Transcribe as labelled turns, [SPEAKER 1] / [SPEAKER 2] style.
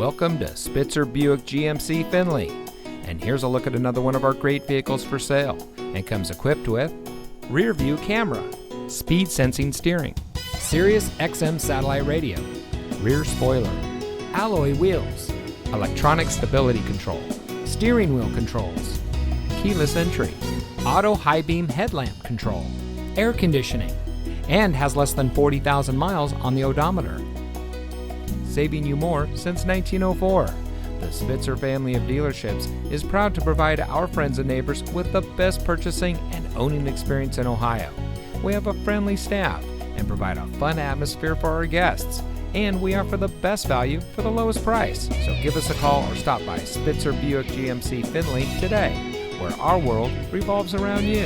[SPEAKER 1] Welcome to Spitzer Buick GMC Findlay. And here's a look at another one of our great vehicles for sale. And comes equipped with rear view camera, speed sensing steering, Sirius XM satellite radio, rear spoiler, alloy wheels, electronic stability control, steering wheel controls, keyless entry, auto high beam headlamp control, air conditioning, and has less than 40,000 miles on the odometer. Saving you more since 1904. The Spitzer family of dealerships is proud to provide our friends and neighbors with the best purchasing and owning experience in Ohio. We have a friendly staff and provide a fun atmosphere for our guests. And we offer the best value for the lowest price. So give us a call or stop by Spitzer Buick GMC Findlay today, where our world revolves around you.